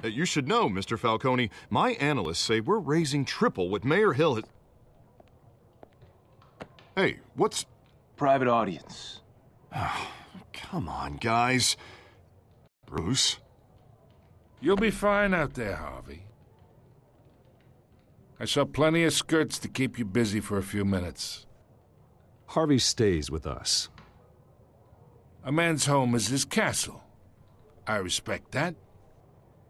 You should know, Mr. Falcone, my analysts say we're raising triple what Mayor Hill has... Hey, what's... Private audience. Come on, guys. Bruce? You'll be fine out there, Harvey. I saw plenty of skirts to keep you busy for a few minutes. Harvey stays with us. A man's home is his castle. I respect that.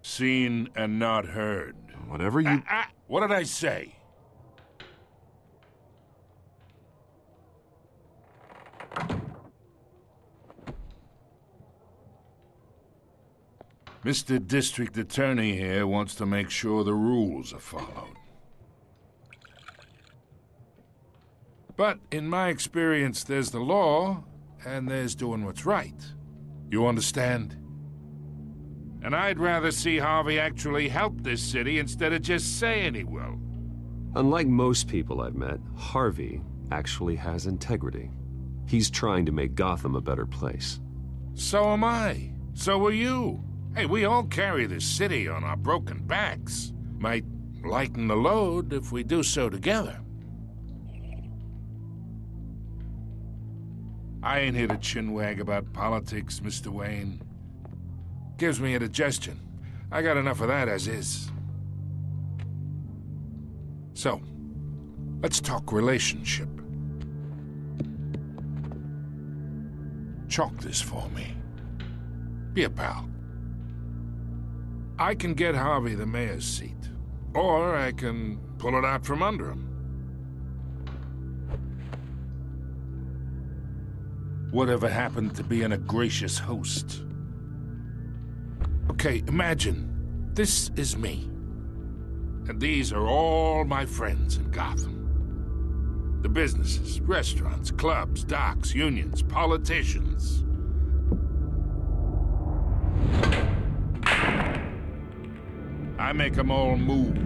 Seen and not heard. Whatever you... What did I say? Mr. District Attorney here wants to make sure the rules are followed. But in my experience, there's the law, and there's doing what's right. You understand? And I'd rather see Harvey actually help this city instead of just saying he will. Unlike most people I've met, Harvey actually has integrity. He's trying to make Gotham a better place. So am I. So are you. Hey, we all carry this city on our broken backs. Might lighten the load if we do so together. I ain't here to chinwag about politics, Mr. Wayne. Gives me indigestion. I got enough of that as is. So, let's talk relationship. Chalk this for me. Be a pal. I can get Harvey the mayor's seat, or I can pull it out from under him. Whatever happened to being a gracious host? Okay, imagine this is me, and these are all my friends in Gotham. The businesses, restaurants, clubs, docks, unions, politicians. I make them all move,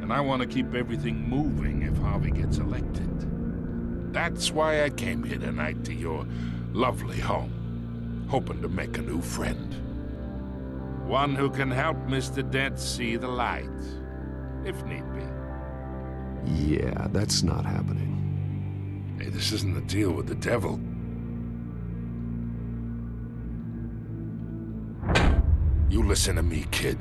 and I want to keep everything moving if Harvey gets elected. That's why I came here tonight to your lovely home, hoping to make a new friend. One who can help Mr. Dent see the light, if need be. Yeah, that's not happening. Hey, this isn't a deal with the devil. You listen to me, kid.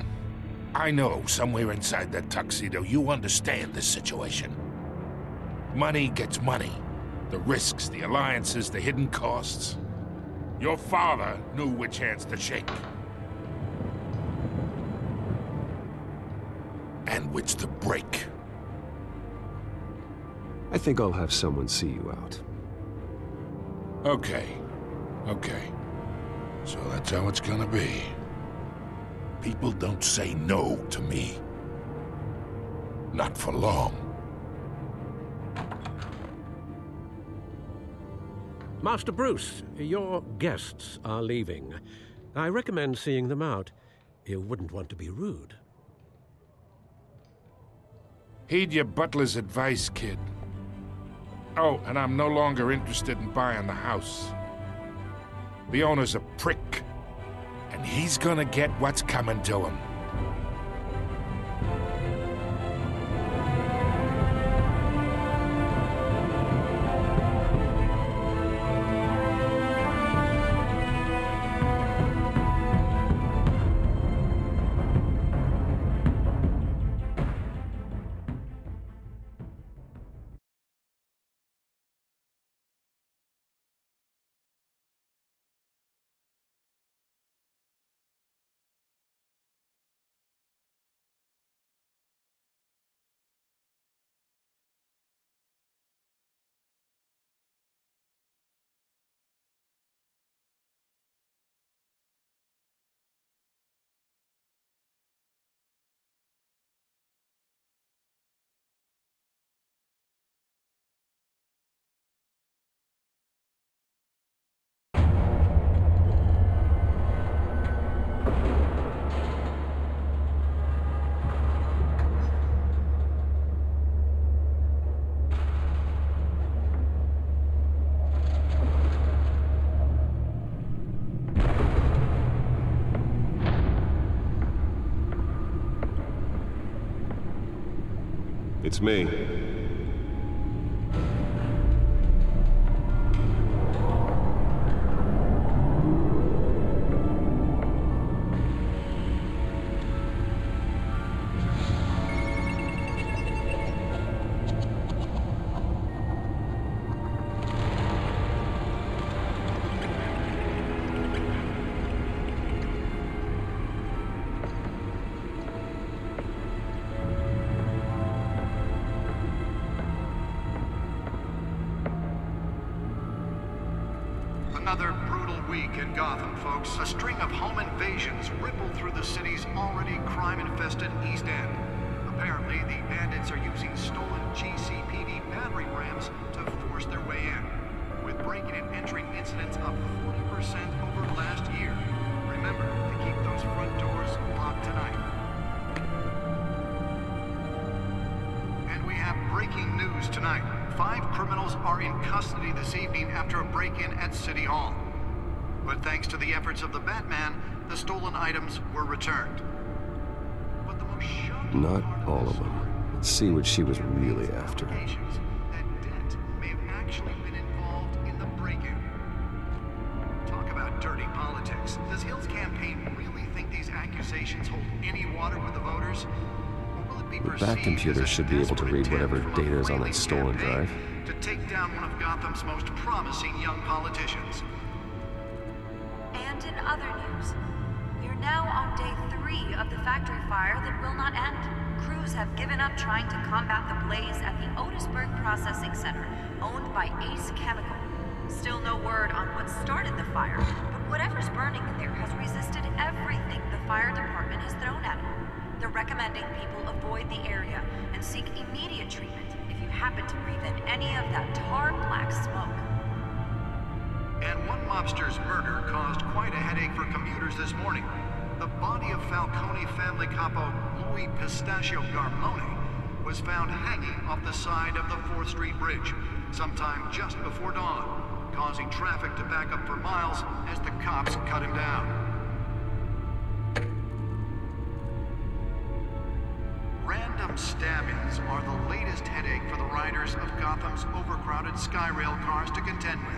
I know somewhere inside that tuxedo you understand this situation. Money gets money. The risks, the alliances, the hidden costs. Your father knew which hands to shake. And which to break. I think I'll have someone see you out. Okay. So that's how it's gonna be. People don't say no to me. Not for long. Master Bruce, your guests are leaving. I recommend seeing them out. You wouldn't want to be rude. Heed your butler's advice, kid. Oh, and I'm no longer interested in buying the house. The owner's a prick, and he's gonna get what's coming to him. It's me. Another brutal week in Gotham, folks. A string of home invasions rippled through the city's already crime-infested East End. Apparently, the bandits are using stolen GCPD battering rams to force their way in, with breaking and entering incidents up 40% over last year. Remember to keep those front doors locked tonight. And we have breaking news tonight. 5 criminals are in custody this evening after a break-in at City Hall. But thanks to the efforts of the Batman, the stolen items were returned. But the most shocking Not all of them. Let's see what she was really after. that Dent may have actually been involved in the break-in. Talk about dirty politics. Does Hill's campaign really think these accusations hold any water with the voters? The back computer should be able to read whatever data is on that stolen drive. To take down one of Gotham's most promising young politicians. And in other news, we're now on day 3 of the factory fire that will not end. Crews have given up trying to combat the blaze at the Otisburg Processing Center, owned by Ace Chemical. Still no word on what started the fire, but whatever's burning in there has resisted everything the fire department has thrown at it. They're recommending people avoid the area and seek immediate treatment if you happen to breathe in any of that tar black smoke. And one mobster's murder caused quite a headache for commuters this morning. The body of Falcone family capo Louis Pistachio Garmone was found hanging off the side of the 4th Street Bridge sometime just before dawn, causing traffic to back up for miles as the cops cut him down. Random stabbings are the latest headache for the riders of Gotham's overcrowded Skyrail cars to contend with.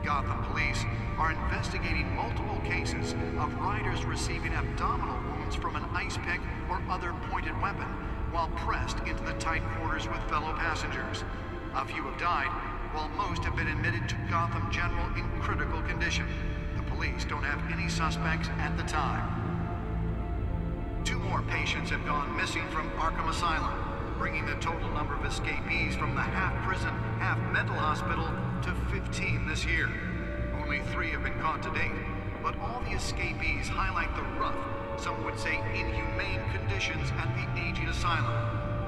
Gotham police are investigating multiple cases of riders receiving abdominal wounds from an ice pick or other pointed weapon while pressed into the tight quarters with fellow passengers. A few have died, while most have been admitted to Gotham General in critical condition. The police don't have any suspects at the time. 2 more patients have gone missing from Arkham Asylum, bringing the total number of escapees from the half-prison, half-mental hospital to 15 this year. Only 3 have been caught to date, but all the escapees highlight the rough, some would say inhumane conditions at the aging asylum.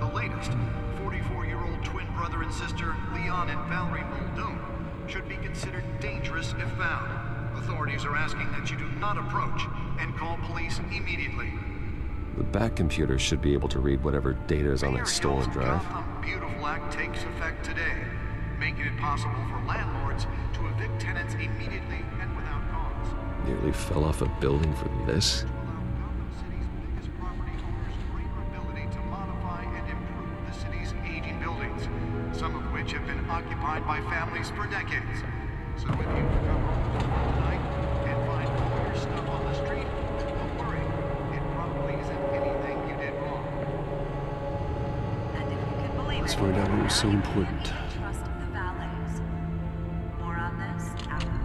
The latest, 44-year-old twin brother and sister Leon and Valerie Muldoon, should be considered dangerous if found. Authorities are asking that you do not approach and call police immediately. The back computer should be able to read whatever data is on that stolen drive. Gotham Beautiful Act takes effect today, making it possible for landlords to evict tenants immediately and without cause. Nearly fell off a building for this. To allow Gotham City's biggest property owners greater ability to modify and improve the city's aging buildings, some of which have been occupied by families for decades. So if you come home tonight and find all your stuff on the street, don't worry. It probably isn't anything you did wrong. And if you can believe Let's it, find out what was so now you important. can trust the valets. More on this after.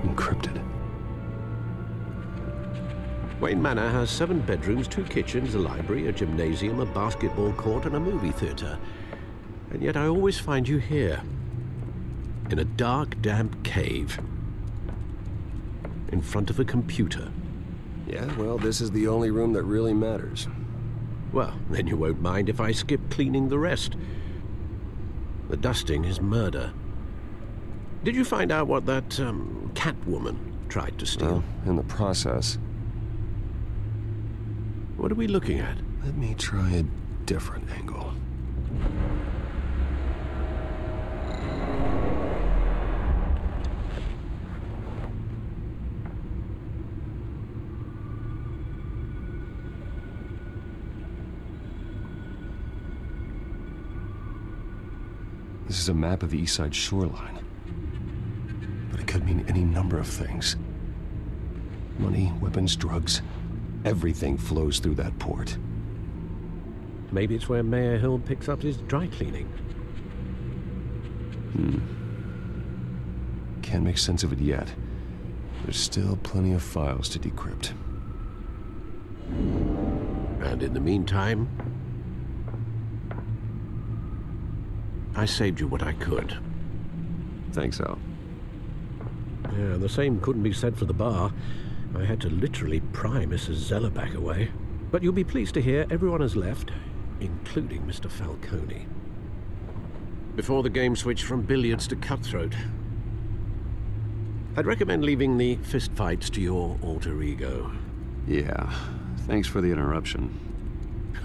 Encrypted. Wayne Manor has 7 bedrooms, 2 kitchens, a library, a gymnasium, a basketball court, and a movie theater. And yet I always find you here, in a dark, damp cave, in front of a computer. Yeah, well, this is the only room that really matters. Well, then you won't mind if I skip cleaning the rest. The dusting is murder. Did you find out what that, Catwoman tried to steal? Well, in the process. What are we looking at? Let me try a different angle. This is a map of the East Side shoreline. But it could mean any number of things. Money, weapons, drugs. Everything flows through that port. Maybe it's where Mayor Hill picks up his dry cleaning. Can't make sense of it yet. There's still plenty of files to decrypt. And in the meantime, I saved you what I could. Thanks, Al. Yeah, the same couldn't be said for the bar. I had to literally pry Mrs. Zeller back away. But you'll be pleased to hear everyone has left, including Mr. Falcone. Before the game switched from billiards to cutthroat. I'd recommend leaving the fistfights to your alter ego. Yeah, thanks for the interruption.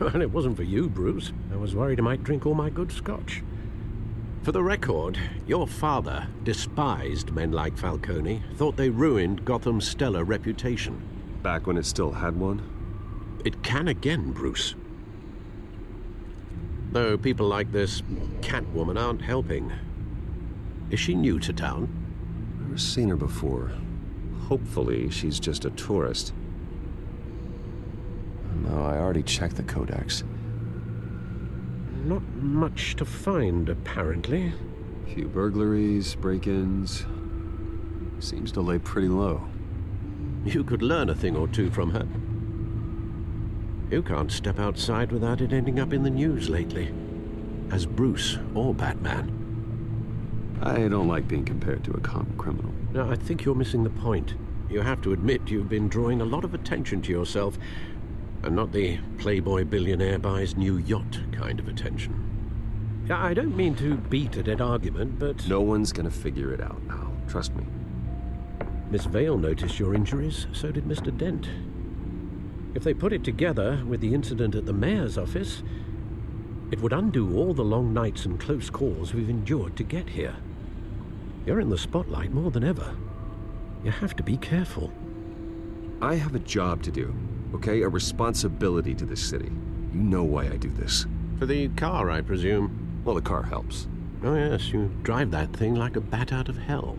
And it wasn't for you, Bruce. I was worried I might drink all my good scotch. For the record, your father despised men like Falcone, thought they ruined Gotham's stellar reputation. Back when it still had one? It can again, Bruce. Though people like this Catwoman aren't helping. Is she new to town? Never seen her before. Hopefully, she's just a tourist. No, I already checked the codex. Not much to find, apparently. Few burglaries, break-ins. Seems to lay pretty low. You could learn a thing or two from her. You can't step outside without it ending up in the news lately. As Bruce or Batman. I don't like being compared to a common criminal. No, I think you're missing the point. You have to admit you've been drawing a lot of attention to yourself, and not the playboy billionaire buys new yacht kind of attention. I don't mean to beat a dead argument, but... No one's gonna figure it out, Al. Trust me. Miss Vale noticed your injuries, so did Mr. Dent. If they put it together with the incident at the mayor's office, it would undo all the long nights and close calls we've endured to get here. You're in the spotlight more than ever. You have to be careful. I have a job to do, okay? A responsibility to this city. You know why I do this. For the car, I presume? Well, the car helps. Oh yes, you drive that thing like a bat out of hell.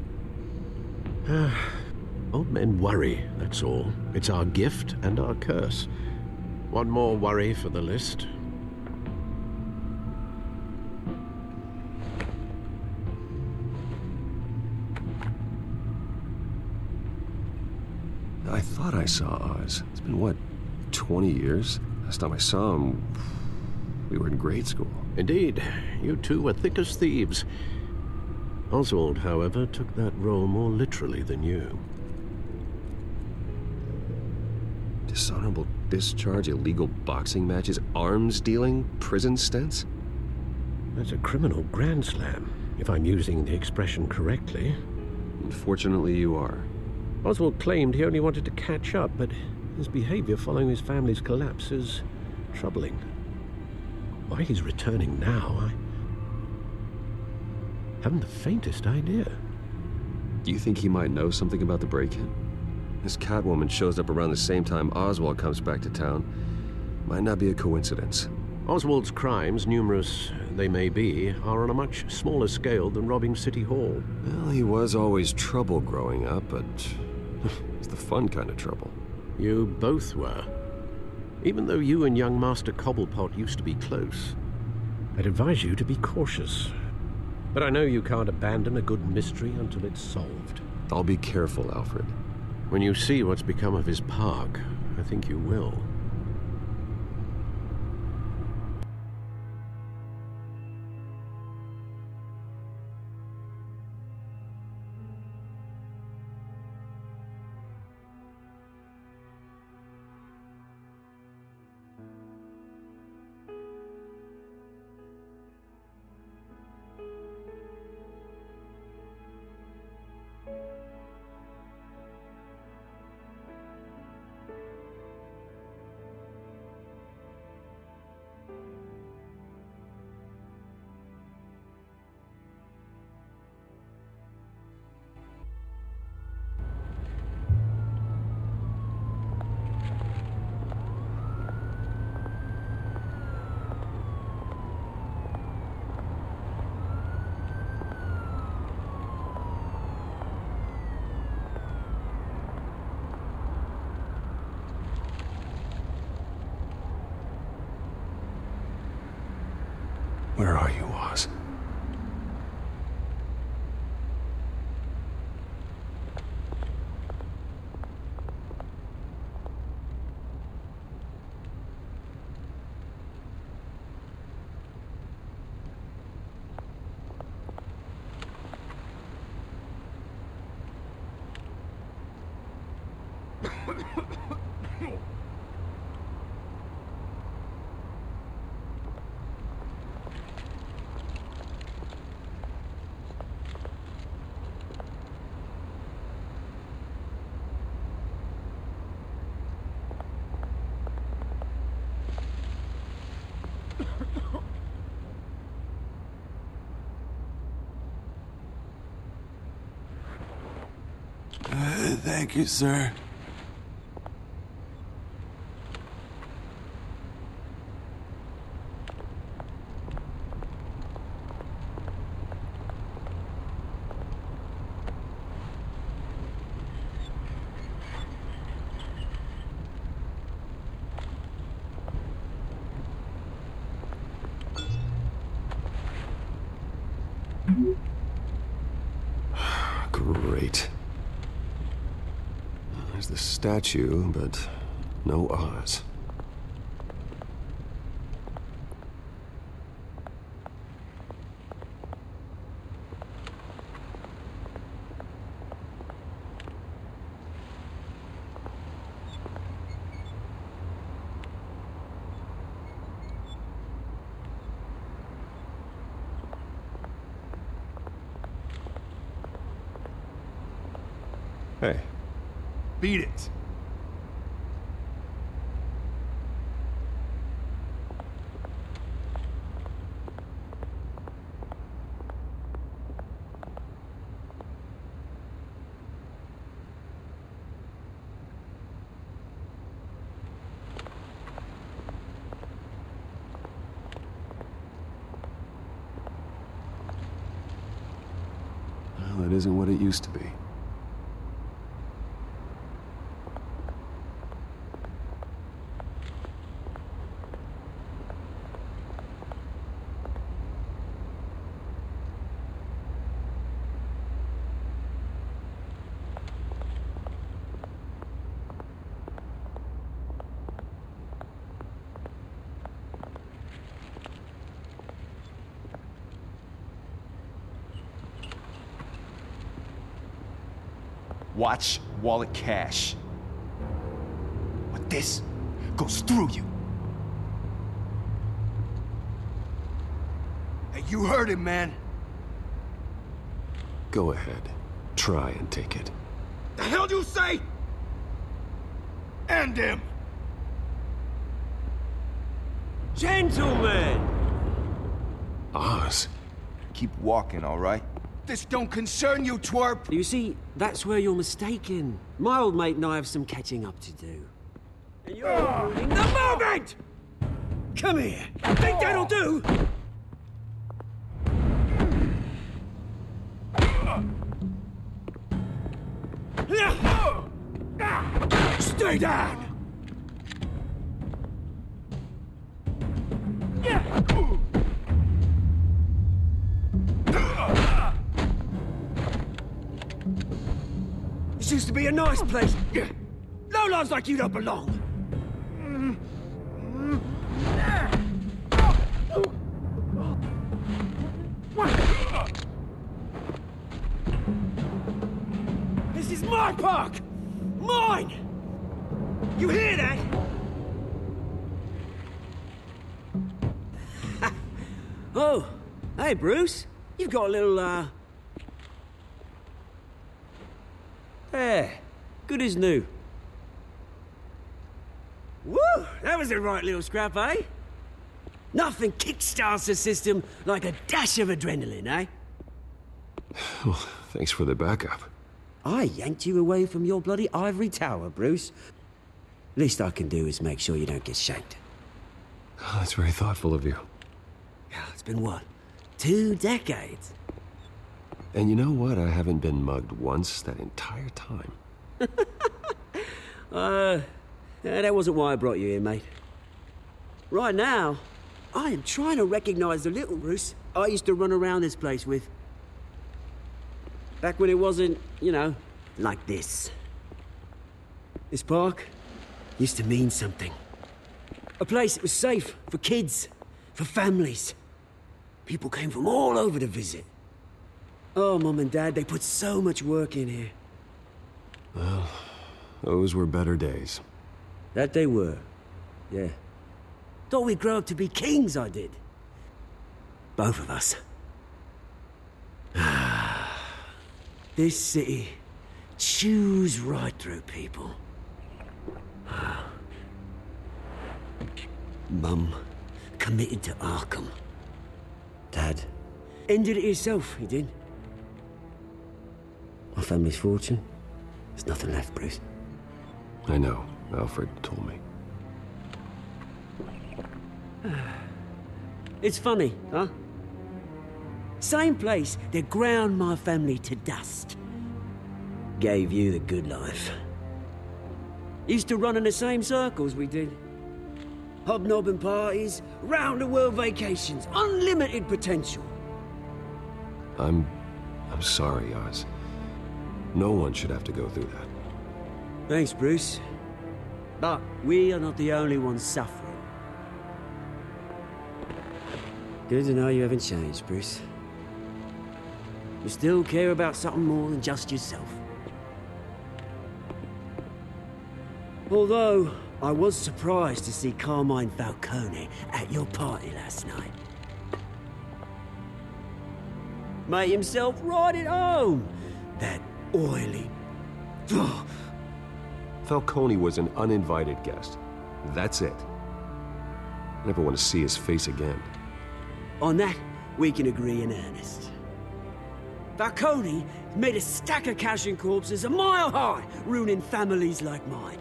Old men worry, that's all. It's our gift and our curse. One more worry for the list. I thought I saw Oz. It's been, what, 20 years? Last time I saw him, we were in grade school. Indeed, you two were thick as thieves. Oswald, however, took that role more literally than you. Dishonorable discharge, illegal boxing matches, arms dealing, prison stints? That's a criminal grand slam, if I'm using the expression correctly. Unfortunately, you are. Oswald claimed he only wanted to catch up, but his behavior following his family's collapse is troubling. Why he's returning now, I haven't the faintest idea. Do you think he might know something about the break-in? This Catwoman shows up around the same time Oswald comes back to town. Might not be a coincidence. Oswald's crimes, numerous they may be, are on a much smaller scale than robbing City Hall. Well, he was always trouble growing up, but it's the fun kind of trouble. You both were. Even though you and young Master Cobblepot used to be close. I'd advise you to be cautious. But I know you can't abandon a good mystery until it's solved. I'll be careful, Alfred. When you see what's become of his park, I think you will. Thank you, sir. Great. There's the statue, but no Oz. Hey. Beat it. Well, that isn't what it used to be. Watch wallet cash. But this goes through you. Hey, you heard him, man. Go ahead. Try and take it. The hell do you say? End him. Gentlemen! Oz? Keep walking, all right? This don't concern you, twerp. You see, that's where you're mistaken. My old mate and I have some catching up to do. And you're ruining the moment! Come here. Think that'll do? Stay down! This used to be a nice place. No lives like you don't belong. This is my park! Mine! You hear that? Oh, hey Bruce. You've got a little, There. Good as new. Woo! That was a right little scrap, eh? Nothing kickstarts the system like a dash of adrenaline, eh? Well, thanks for the backup. I yanked you away from your bloody ivory tower, Bruce. Least I can do is make sure you don't get shanked. Oh, that's very thoughtful of you. Yeah, it's been what? 2 decades? And you know what? I haven't been mugged once that entire time. That wasn't why I brought you here, mate. Right now, I am trying to recognize the little Bruce I used to run around this place with. Back when it wasn't, you know, like this. This park used to mean something. A place that was safe for kids, for families. People came from all over to visit. Oh, Mum and Dad, they put so much work in here. Well, Those were better days. That they were. Yeah. Thought we'd grow up to be kings, I did. Both of us. This city chews right through people. Mum committed to Arkham. Dad ended it himself, he did. My family's fortune, there's nothing left, Bruce. I know. Alfred told me. It's funny, huh? Same place that ground my family to dust. Gave you the good life. Used to run in the same circles we did. Hobnobbing parties, round-the-world vacations, unlimited potential. I'm sorry, Oz. No one should have to go through that. Thanks, Bruce. But we are not the only ones suffering. Good to know you haven't changed, Bruce. You still care about something more than just yourself. Although, I was surprised to see Carmine Falcone at your party last night. Made himself right at home. That oily... Falcone was an uninvited guest. That's it. I never want to see his face again. On that, we can agree in earnest. Falcone made a stack of cash and corpses a mile high, ruining families like mine.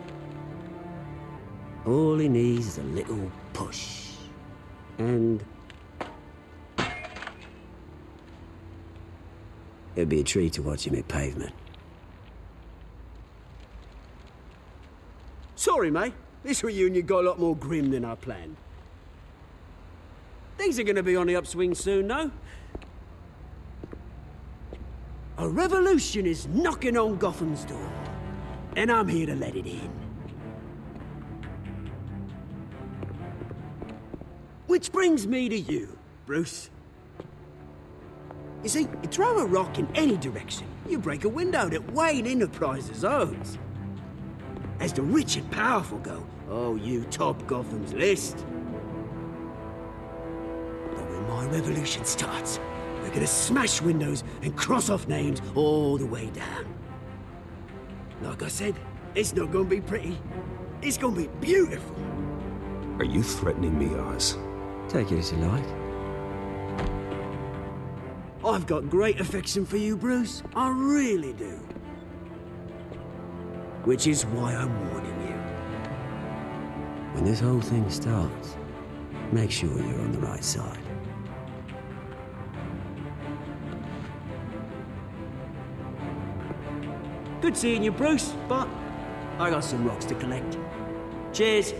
All he needs is a little push. And... it'd be a treat to watch him hit pavement. Sorry, mate. This reunion got a lot more grim than I planned. Things are gonna be on the upswing soon, no? A revolution is knocking on Gotham's door, and I'm here to let it in. Which brings me to you, Bruce. You see, you throw a rock in any direction, you break a window that Wayne Enterprises owns. As the rich and powerful go, oh, you top Gotham's list. But when my revolution starts, we're gonna smash windows and cross off names all the way down. Like I said, it's not gonna be pretty. It's gonna be beautiful. Are you threatening me, Oz? Take it as you like. I've got great affection for you, Bruce. I really do. Which is why I'm warning you. When this whole thing starts, make sure you're on the right side. Good seeing you, Bruce, but I got some rocks to collect. Cheers.